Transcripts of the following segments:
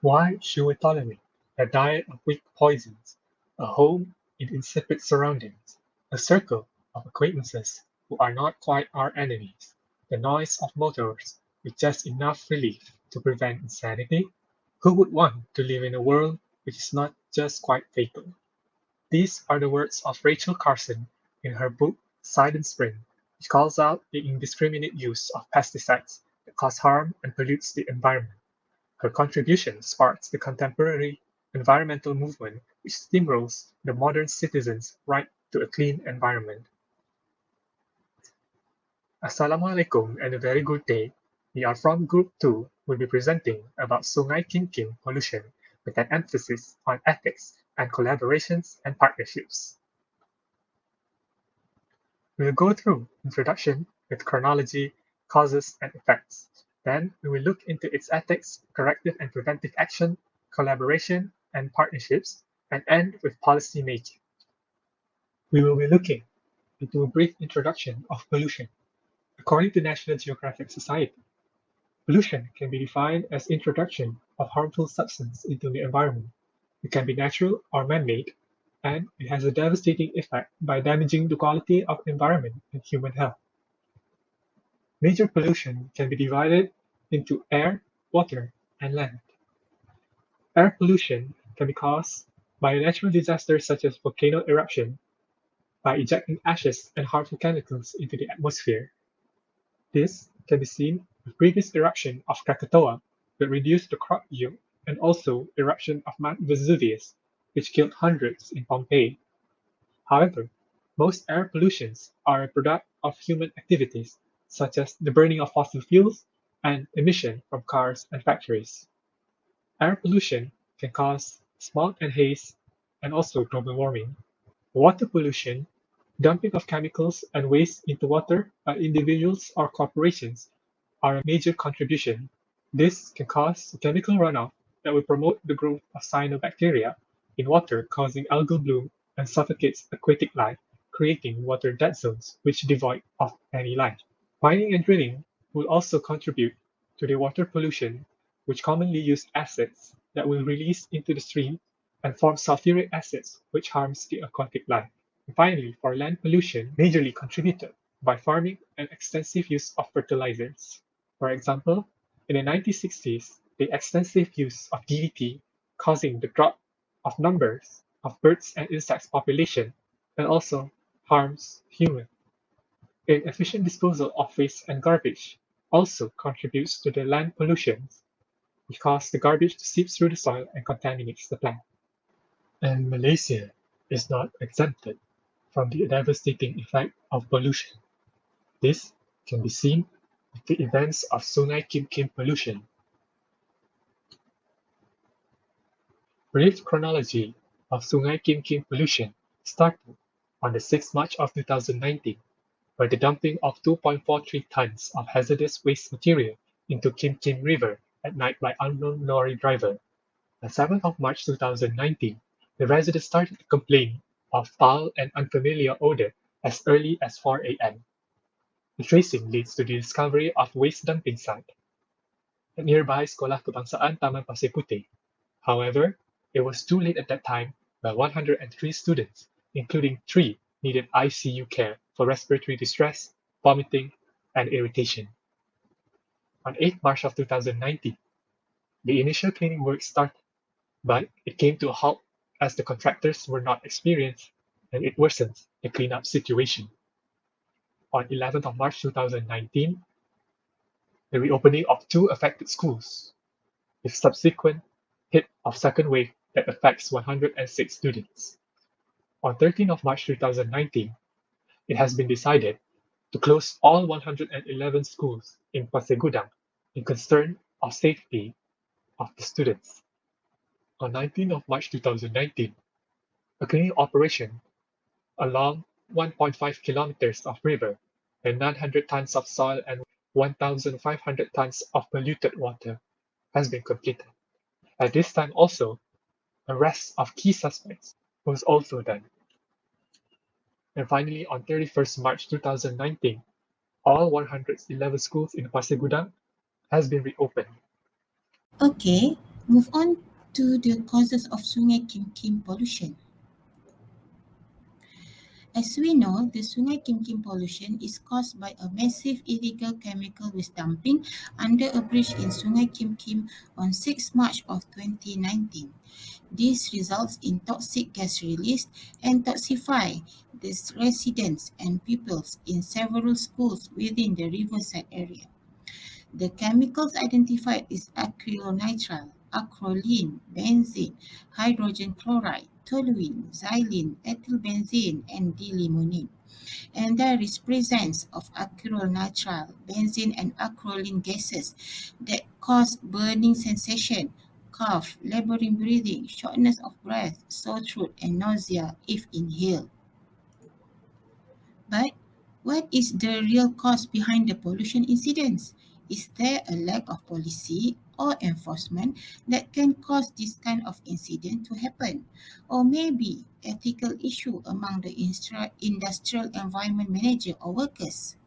Why should we tolerate a diet of weak poisons, a home in insipid surroundings, a circle of acquaintances who are not quite our enemies, the noise of motors with just enough relief to prevent insanity? Who would want to live in a world which is not just quite fatal? These are the words of Rachel Carson in her book Silent Spring, which calls out the indiscriminate use of pesticides that cause harm and pollutes the environment. Her contribution sparks the contemporary environmental movement which steamrolls the modern citizen's right to a clean environment. Assalamualaikum and a very good day. We are from Group 2 will be presenting about Sungai Kim Kim pollution with an emphasis on ethics and collaborations and partnerships. We'll go through introduction with chronology, causes, and effects. Then we will look into its ethics, corrective and preventive action, collaboration, and partnerships, and end with policy making. We will be looking into a brief introduction of pollution. According to National Geographic Society, pollution can be defined as introduction of harmful substance into the environment. It can be natural or man-made, and it has a devastating effect by damaging the quality of environment and human health. Major pollution can be divided into air, water, and land. Air pollution can be caused by a natural disaster such as volcano eruption by ejecting ashes and harmful chemicals into the atmosphere. This can be seen with previous eruption of Krakatoa that reduced the crop yield and also eruption of Mount Vesuvius, which killed hundreds in Pompeii. However, most air pollutions are a product of human activities, such as the burning of fossil fuels and emission from cars and factories. Air pollution can cause smog and haze and also global warming. Water pollution, dumping of chemicals and waste into water by individuals or corporations, are a major contribution. This can cause chemical runoff that will promote the growth of cyanobacteria in water, causing algal bloom and suffocates aquatic life, creating water dead zones which devoid of any life. Mining and drilling will also contribute to the water pollution, which commonly use acids that will release into the stream and form sulfuric acids, which harms the aquatic life. And finally, for land pollution, majorly contributed by farming and extensive use of fertilizers. For example, in the 1960s, the extensive use of DDT causing the drop of numbers of birds and insects population and also harms humans. Inefficient disposal of waste and garbage also contributes to the land pollution because the garbage seeps through the soil and contaminates the plant. And Malaysia is not exempted from the devastating effect of pollution. This can be seen with the events of Sungai Kim Kim pollution. Brief chronology of Sungai Kim Kim pollution started on the 6th March of 2019 by the dumping of 2.43 tons of hazardous waste material into Kim Kim River at night by unknown lorry driver. On 7th of March 2019, the residents started to complain of foul and unfamiliar odor as early as 4 a.m. The tracing leads to the discovery of waste dumping site at nearby Sekolah Kebangsaan Taman Pasir Puteh. However, it was too late at that time where 103 students, including 3, needed ICU care for respiratory distress, vomiting, and irritation. On 8 March of 2019, the initial cleaning work started, but it came to a halt as the contractors were not experienced and it worsened the cleanup situation. On 11th of March 2019, the reopening of 2 affected schools, with subsequent hit of second wave that affects 106 students. On 13th of March 2019, it has been decided to close all 111 schools in Pasir Gudang in concern of safety of the students. On 19th of March 2019, a cleaning operation along 1.5 kilometers of river and 900 tons of soil and 1,500 tons of polluted water has been completed. At this time also, arrest of key suspects was also done. And finally, on 31st March 2019, all 111 schools in Pasir Gudang has been reopened. Okay. Move on to the causes of Sungai Kim Kim pollution. As we know, the Sungai Kim Kim pollution is caused by a massive illegal chemical waste dumping under a bridge in Sungai Kim Kim on 6 March of 2019. This results in toxic gas release and toxify the residents and pupils in several schools within the riverside area. The chemicals identified is acrylonitrile, acrolein, benzene, hydrogen chloride, toluene, xylene, ethylbenzene, and D-limonene. And there is presence of acrylonitrile, benzene, and acrolein gases that cause burning sensation, cough, laboring breathing, shortness of breath, sore throat, and nausea if inhaled. But what is the real cause behind the pollution incidents? Is there a lack of policy or enforcement that can cause this kind of incident to happen? Or maybe ethical issue among the industrial environment manager or workers?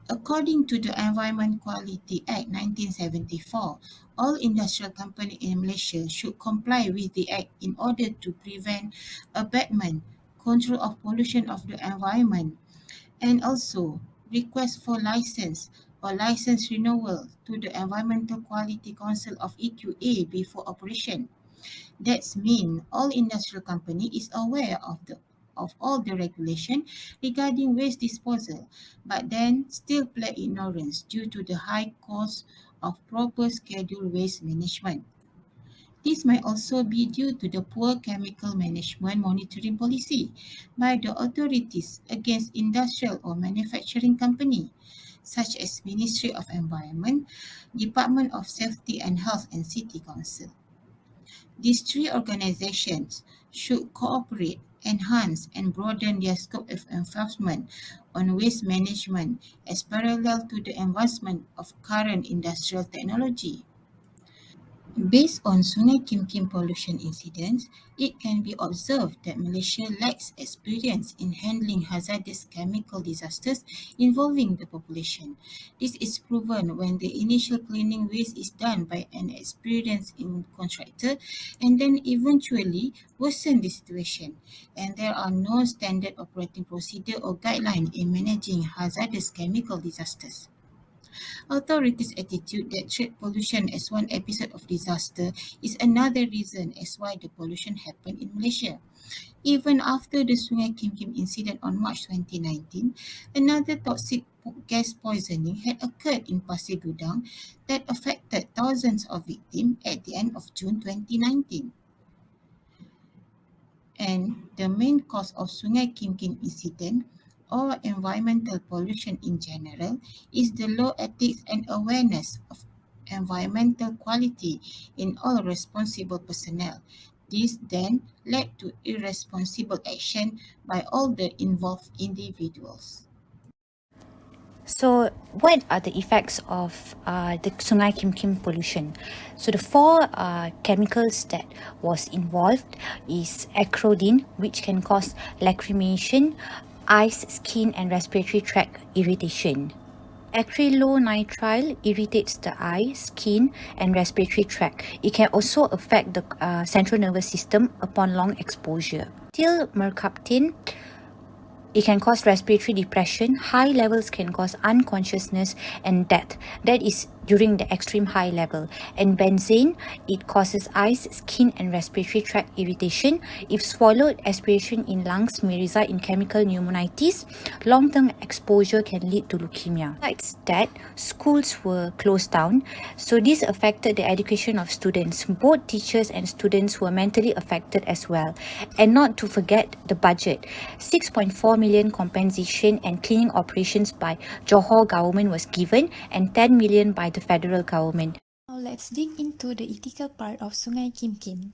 According to the Environment Quality Act 1974, all industrial companies in Malaysia should comply with the Act in order to prevent abatement, control of pollution of the environment, and also request for license or license renewal to the Environmental Quality Council of EQA before operation. That's mean all industrial company is aware of all the regulation regarding waste disposal, but then still play ignorance due to the high cost of proper scheduled waste management. This might also be due to the poor chemical management monitoring policy by the authorities against industrial or manufacturing company, such as Ministry of Environment, Department of Safety and Health, and City Council. These three organizations should cooperate, enhance, and broaden their scope of enforcement on waste management as parallel to the advancement of current industrial technology. Based on Sungai Kim Kim pollution incidents, it can be observed that Malaysia lacks experience in handling hazardous chemical disasters involving the population. This is proven when the initial cleaning waste is done by an experienced contractor and then eventually worsen the situation, and there are no standard operating procedure or guideline in managing hazardous chemical disasters. Authorities' attitude that treat pollution as one episode of disaster is another reason as why the pollution happened in Malaysia. Even after the Sungai Kim Kim incident on March 2019, another toxic gas poisoning had occurred in Pasir Gudang that affected thousands of victims at the end of June 2019. And the main cause of Sungai Kim Kim incident or environmental pollution in general is the low ethics and awareness of environmental quality in all responsible personnel. This then led to irresponsible action by all the involved individuals. So, what are the effects of the Sungai Kim Kim pollution? So, the four chemicals that was involved is acrolein, which can cause lacrimation, eyes, skin, and respiratory tract irritation. Acrylonitrile irritates the eye, skin, and respiratory tract. It can also affect the central nervous system upon long exposure. Till mercaptan, it can cause respiratory depression. High levels can cause unconsciousness and death. That is during the extreme high level. And benzene, it causes eyes, skin, and respiratory tract irritation. If swallowed, aspiration in lungs may result in chemical pneumonitis. Long-term exposure can lead to leukemia. Besides that, schools were closed down. So this affected the education of students. Both teachers and students were mentally affected as well. And not to forget the budget. 6.4 million compensation and cleaning operations by Johor government was given and 10 million by the federal government. Now let's dig into the ethical part of Sungai Kim Kim.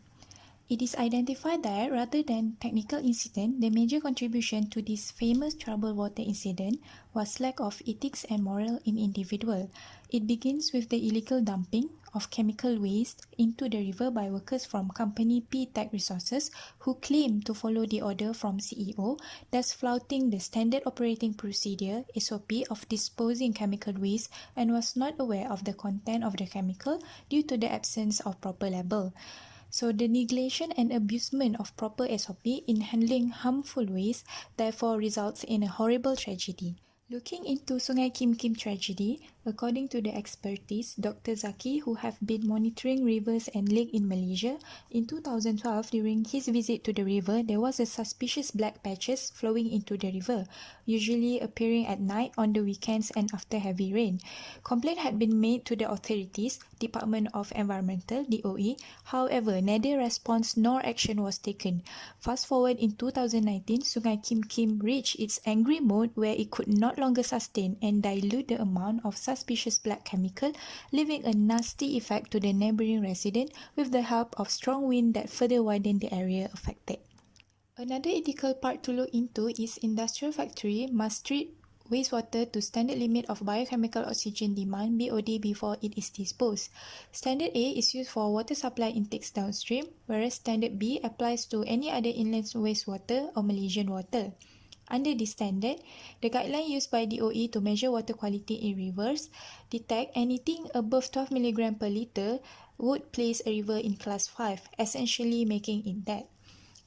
It is identified that rather than technical incident, the major contribution to this famous troubled water incident was lack of ethics and moral in individual. It begins with the illegal dumping of chemical waste into the river by workers from company P Tech Resources who claim to follow the order from CEO, thus flouting the standard operating procedure (SOP) of disposing chemical waste and was not aware of the content of the chemical due to the absence of proper label. So the neglection and abusement of proper SOP in handling harmful waste therefore results in a horrible tragedy. Looking into Sungai Kim Kim tragedy, according to the expertise Dr. Zaki, who have been monitoring rivers and lake in Malaysia, in 2012 during his visit to the river, there was a suspicious black patches flowing into the river, usually appearing at night, on the weekends and after heavy rain. Complaint had been made to the authorities, Department of Environmental, DOE, however, neither response nor action was taken. Fast forward in 2019, Sungai Kim Kim reached its angry mode where it could not longer sustain and dilute the amount of suspicious black chemical, leaving a nasty effect to the neighbouring resident with the help of strong wind that further widened the area affected. Another ethical part to look into is industrial factory must treat wastewater to standard limit of biochemical oxygen demand BOD before it is disposed. Standard A is used for water supply intakes downstream, whereas Standard B applies to any other inland wastewater or Malaysian water. Under this standard, the guideline used by DOE to measure water quality in rivers detect anything above 12 mg per litre would place a river in class 5, essentially making it dead.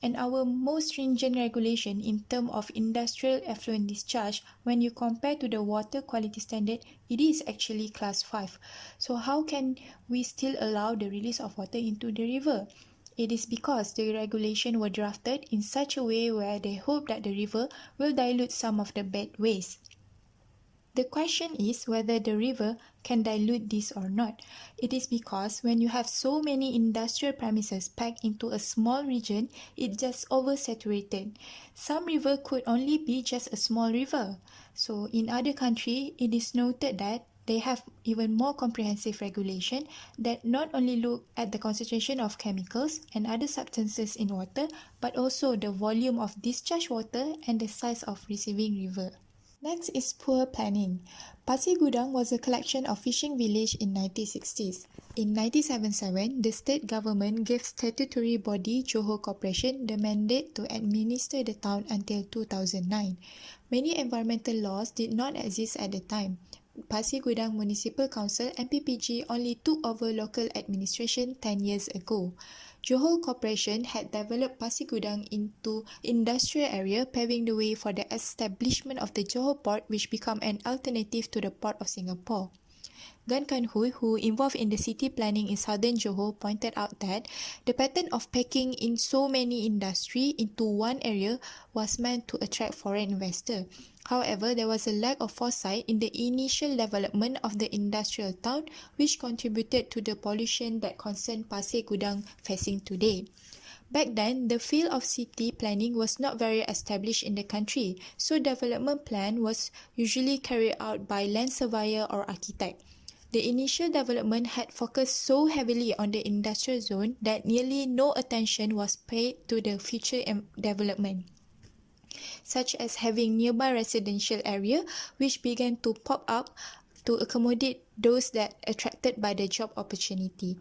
And our most stringent regulation in terms of industrial effluent discharge, when you compare to the water quality standard, it is actually class 5. So how can we still allow the release of water into the river? It is because the regulation were drafted in such a way where they hope that the river will dilute some of the bad waste. The question is whether the river can dilute this or not. It is because when you have so many industrial premises packed into a small region, it just oversaturated. Some river could only be just a small river. So in other countries, it is noted that they have even more comprehensive regulation that not only look at the concentration of chemicals and other substances in water, but also the volume of discharged water and the size of receiving river. Next is poor planning. Pasir Gudang was a collection of fishing village in 1960s. In 1977, the state government gave statutory body Johor Corporation the mandate to administer the town until 2009. Many environmental laws did not exist at the time. Pasir Gudang Municipal Council MPPG only took over local administration 10 years ago. Johor Corporation had developed Pasir Gudang into industrial area, paving the way for the establishment of the Johor Port, which became an alternative to the Port of Singapore. Gan Kan Hui, who involved in the city planning in southern Johor, pointed out that the pattern of packing in so many industry into one area was meant to attract foreign investors. However, there was a lack of foresight in the initial development of the industrial town, which contributed to the pollution that concerned Pasir Gudang facing today. Back then, the field of city planning was not very established in the country, so development plan was usually carried out by land surveyor or architect. The initial development had focused so heavily on the industrial zone that nearly no attention was paid to the future development, such as having nearby residential area which began to pop up to accommodate those that attracted by the job opportunity.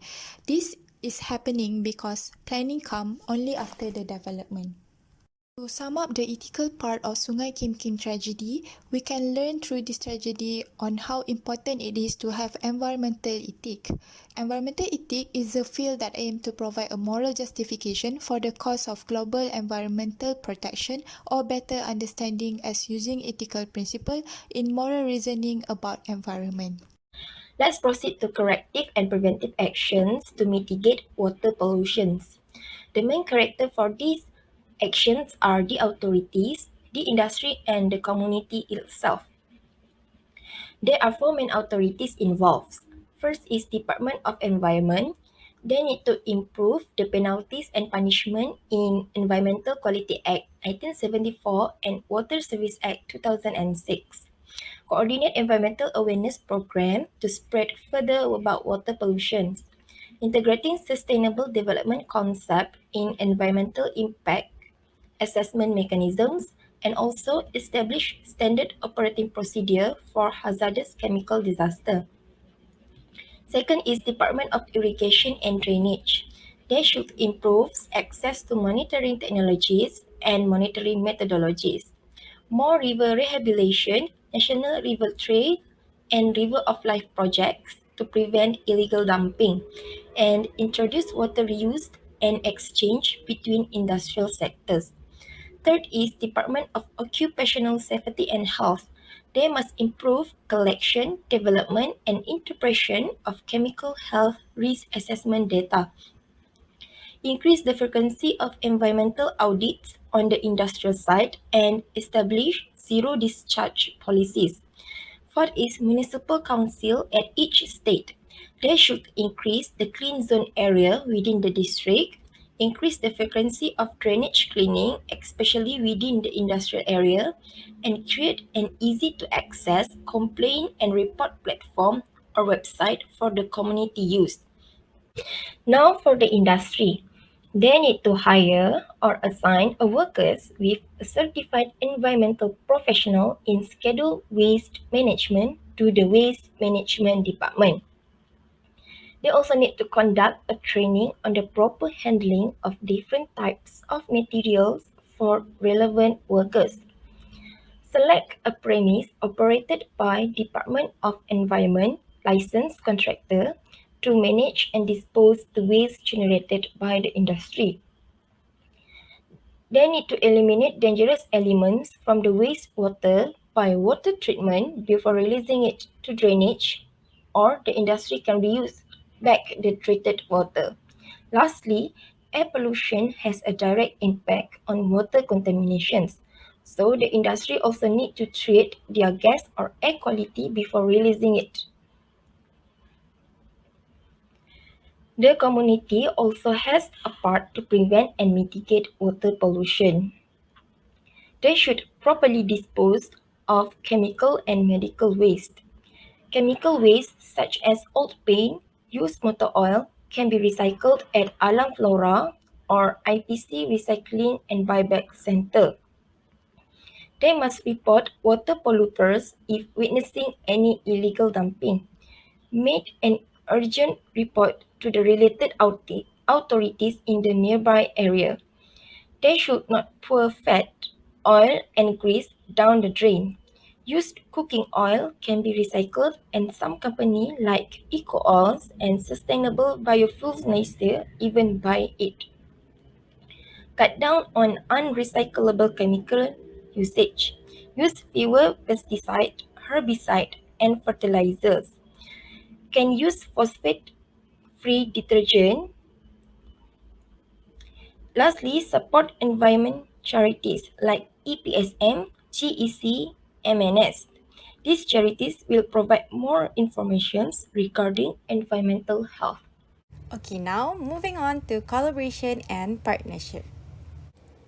This is happening because planning comes only after the development. To sum up the ethical part of Sungai Kim Kim tragedy, we can learn through this tragedy on how important it is to have environmental ethic. Environmental ethic is a field that aims to provide a moral justification for the cause of global environmental protection or better understanding as using ethical principle in moral reasoning about environment. Let's proceed to corrective and preventive actions to mitigate water pollutions. The main character for these actions are the authorities, the industry, and the community itself. There are four main authorities involved. First is Department of Environment. They need to improve the penalties and punishment in Environmental Quality Act 1974 and Water Service Act 2006. Coordinate environmental awareness program to spread further about water pollution. integrating sustainable development concept in environmental impact assessment mechanisms, and also establish standard operating procedure for hazardous chemical disaster. Second is Department of Irrigation and Drainage. They should improve access to monitoring technologies and monitoring methodologies. More river rehabilitation, national river trade, and river of life projects to prevent illegal dumping, and introduce water reuse and exchange between industrial sectors. Third is Department of Occupational Safety and Health. They must improve collection, development, and interpretation of chemical health risk assessment data. Increase the frequency of environmental audits on the industrial side and establish zero discharge policies. Fourth is municipal council at each state. They should increase the clean zone area within the district, increase the frequency of drainage cleaning, especially within the industrial area, and create an easy to access complaint and report platform or website for the community use. Now for the industry. They need to hire or assign a workers with a certified environmental professional in scheduled waste management to the waste management department. They also need to conduct a training on the proper handling of different types of materials for relevant workers. Select a premise operated by Department of Environment licensed contractor to manage and dispose the waste generated by the industry. They need to eliminate dangerous elements from the wastewater by water treatment before releasing it to drainage, or the industry can reuse back the treated water. Lastly, air pollution has a direct impact on water contaminations. So the industry also need to treat their gas or air quality before releasing it. The community also has a part to prevent and mitigate water pollution. They should properly dispose of chemical and medical waste. Chemical waste such as old paint, used motor oil can be recycled at Alam Flora or IPC Recycling and Buyback Center. They must report water polluters if witnessing any illegal dumping. Make an urgent report to the related authorities in the nearby area. They should not pour fat, oil, and grease down the drain. Used cooking oil can be recycled, and some companies like Eco Oils and Sustainable Biofuels Nestle even buy it. Cut down on unrecyclable chemical usage. Use fewer pesticide, herbicide, and fertilizers. Can use phosphate-free detergent. Lastly, support environment charities like EPSM, GEC, MNS. These charities will provide more information regarding environmental health. Okay, now moving on to collaboration and partnership.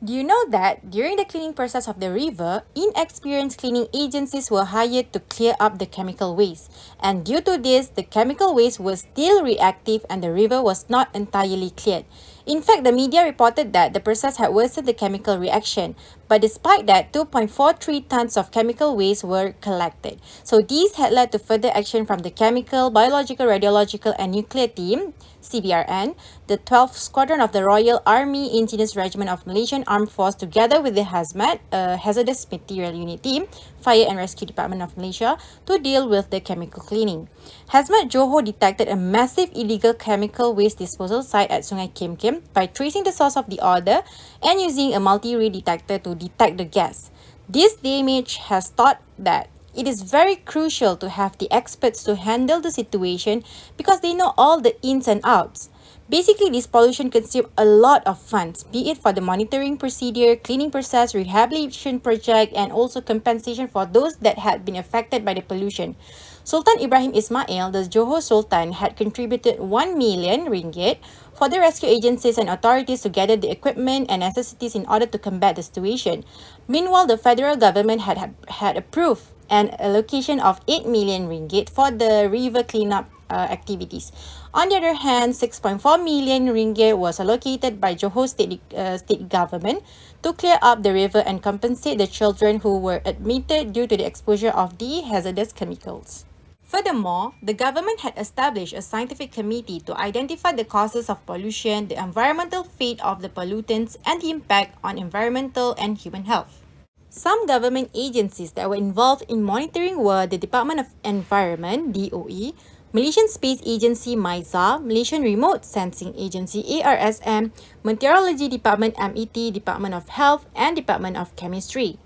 Do you know that during the cleaning process of the river, inexperienced cleaning agencies were hired to clear up the chemical waste? And due to this, the chemical waste was still reactive and the river was not entirely cleared. In fact, the media reported that the process had worsened the chemical reaction. But despite that, 2.43 tons of chemical waste were collected. So these had led to further action from the Chemical, Biological, Radiological and Nuclear Team, CBRN, the 12th Squadron of the Royal Army Engineers Regiment of Malaysian Armed Force, together with the HAZMAT, Hazardous Material Unit Team, Fire and Rescue Department of Malaysia, to deal with the chemical cleaning. HAZMAT Johor detected a massive illegal chemical waste disposal site at Sungai Kim Kim by tracing the source of the odor and using a multi-ray detector to detect the gas. This damage has taught that it is very crucial to have the experts to handle the situation because they know all the ins and outs. Basically, this pollution consumes a lot of funds, be it for the monitoring procedure, cleaning process, rehabilitation project, and also compensation for those that had been affected by the pollution. Sultan Ibrahim Ismail, the Johor Sultan, had contributed 1 million ringgit for the rescue agencies and authorities to gather the equipment and necessities in order to combat the situation. Meanwhile, the federal government had approved an allocation of 8 million ringgit for the river cleanup activities. On the other hand, 6.4 million ringgit was allocated by Johor state government to clear up the river and compensate the children who were admitted due to the exposure of the hazardous chemicals. Furthermore, the government had established a scientific committee to identify the causes of pollution, the environmental fate of the pollutants, and the impact on environmental and human health. Some government agencies that were involved in monitoring were the Department of Environment (DOE), Malaysian Space Agency (MISA), Malaysian Remote Sensing Agency (ARSM), Meteorology Department (MET), Department of Health, and Department of Chemistry.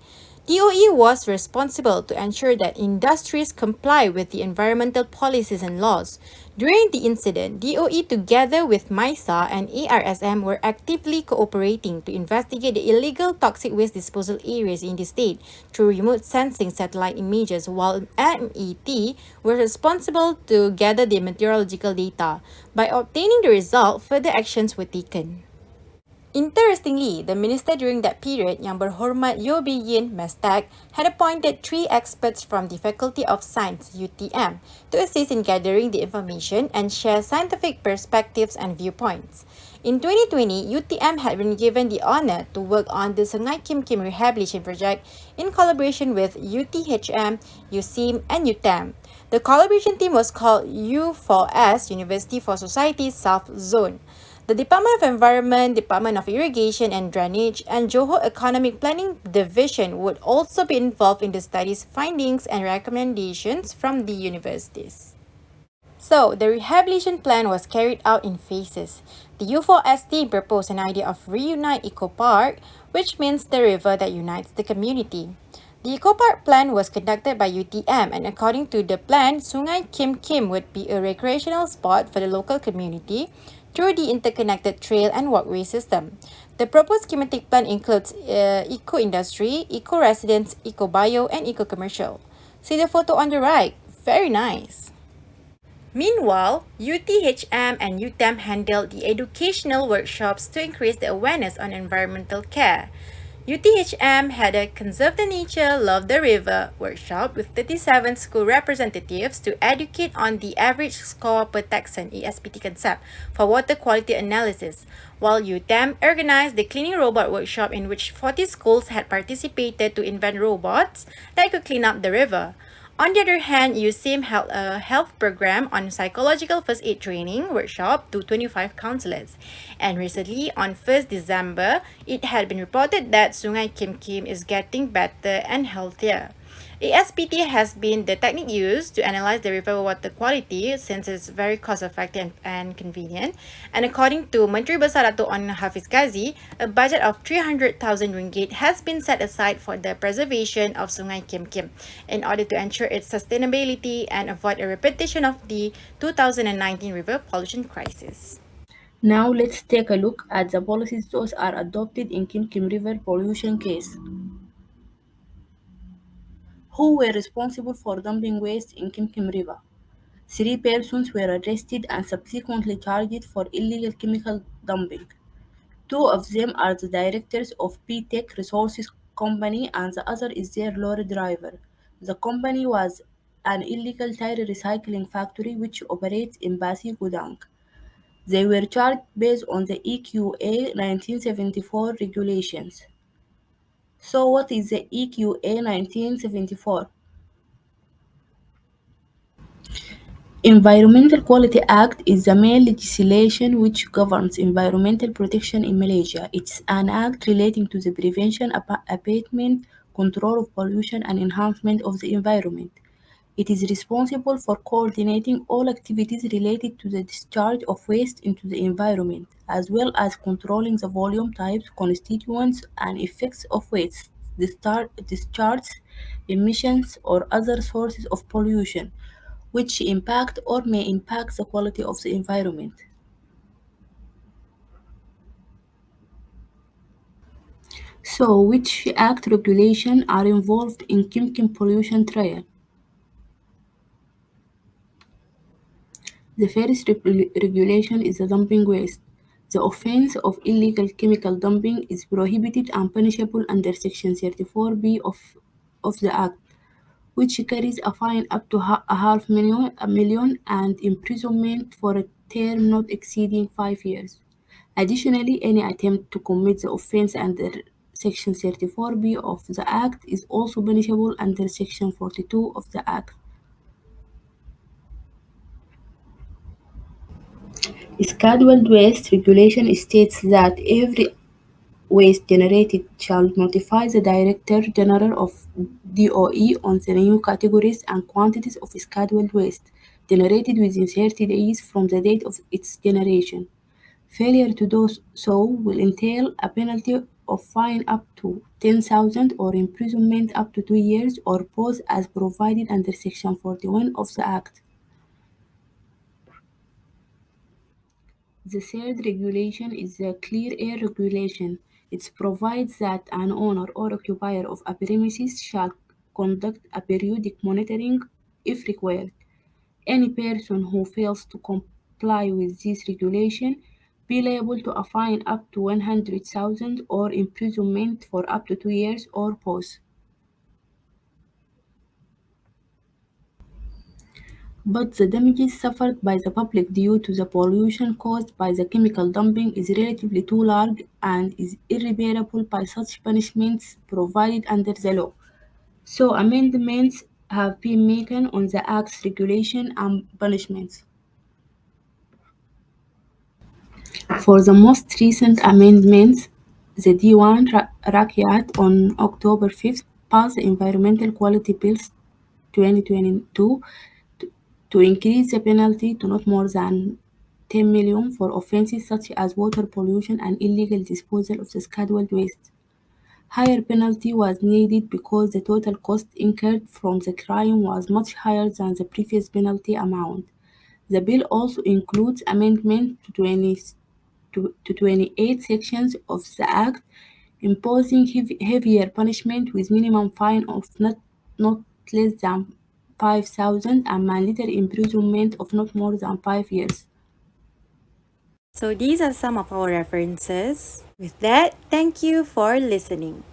DOE was responsible to ensure that industries comply with the environmental policies and laws. During the incident, DOE together with MISA and ARSM were actively cooperating to investigate the illegal toxic waste disposal areas in the state through remote sensing satellite images, while MET were responsible to gather the meteorological data. By obtaining the result, further actions were taken. Interestingly, the minister during that period, Yang Berhormat Yeo Bee Yin, Mestak, had appointed 3 experts from the Faculty of Science, UTM, to assist in gathering the information and share scientific perspectives and viewpoints. In 2020, UTM had been given the honor to work on the Sungai Kim Kim Rehabilitation Project in collaboration with UTHM, USIM, and UTAM. The collaboration team was called U4S, University for Society South Zone. The Department of Environment, Department of Irrigation and Drainage, and Johor Economic Planning Division would also be involved in the study's findings and recommendations from the universities. So, the rehabilitation plan was carried out in phases. The U4S team proposed an idea of Reunite Eco Park, which means the river that unites the community. The Eco Park plan was conducted by UTM, and according to the plan, Sungai Kim Kim would be a recreational spot for the local community through the interconnected trail and walkway system. The proposed schematic plan includes eco-industry, eco-residence, eco-bio, and eco-commercial. See the photo on the right. Very nice. Meanwhile, UTHM and UTAM handled the educational workshops to increase the awareness on environmental care. UTHM had a Conserve the Nature, Love the River workshop with 37 school representatives to educate on the average score per taxon (ASPT) concept for water quality analysis, while UTAM organized the cleaning robot workshop in which 40 schools had participated to invent robots that could clean up the river. On the other hand, USIM held a health program on psychological first aid training workshop to 25 counselors. And recently, on 1st December, it had been reported that Sungai Kim Kim is getting better and healthier. ASPT has been the technique used to analyze the river water quality since it's very cost-effective and convenient. And according to Menteri Besar Dato' An Hafiz Ghazi, a budget of 300,000 ringgit has been set aside for the preservation of Sungai Kim Kim in order to ensure its sustainability and avoid a repetition of the 2019 river pollution crisis. Now let's take a look at the policies those are adopted in Kim Kim River pollution case. Who were responsible for dumping waste in Kim Kim River? 3 persons were arrested and subsequently charged for illegal chemical dumping. 2 of them are the directors of P-Tech Resources Company and the other is their lorry driver. The company was an illegal tire recycling factory which operates in Basi Gudang. They were charged based on the EQA 1974 regulations. So what is the EQA 1974? Environmental Quality Act is the main legislation which governs environmental protection in Malaysia. It's an act relating to the prevention, abatement, control of pollution and enhancement of the environment. It is responsible for coordinating all activities related to the discharge of waste into the environment, as well as controlling the volume, types, constituents, and effects of waste, discharges, emissions, or other sources of pollution, which impact or may impact the quality of the environment. So, which act regulation are involved in Kim Kim pollution trial? The first regulation is the dumping waste. The offense of illegal chemical dumping is prohibited and punishable under Section 34B of the Act. which carries a fine up to a half million and imprisonment for a term not exceeding 5 years. Additionally, any attempt to commit the offence under Section 34B of the Act is also punishable under Section 42 of the Act. Scheduled waste regulation states that every waste generated shall notify the Director General of DOE on the new categories and quantities of scheduled waste generated within 30 days from the date of its generation. Failure to do so will entail a penalty of fine up to 10,000 or imprisonment up to 2 years or both as provided under Section 41 of the Act. The third regulation is the Clear Air Regulation. It provides that an owner or occupier of a premises shall conduct a periodic monitoring if required. Any person who fails to comply with this regulation be liable to a fine up to 100,000 or imprisonment for up to 2 years or both. But the damages suffered by the public due to the pollution caused by the chemical dumping is relatively too large and is irreparable by such punishments provided under the law. So amendments have been made on the Act's regulation and punishments. For the most recent amendments, the Diwan Rakyat on October 5th passed the Environmental Quality Bills 2022 to increase the penalty to not more than 10 million for offenses such as water pollution and illegal disposal of the scheduled waste. Higher penalty was needed because the total cost incurred from the crime was much higher than the previous penalty amount. The bill also includes amendments to 28 sections of the Act, imposing heavier punishment with minimum fine of not less than 5,000 and mandatory imprisonment of not more than 5 years. So these are some of our references. With that, thank you for listening.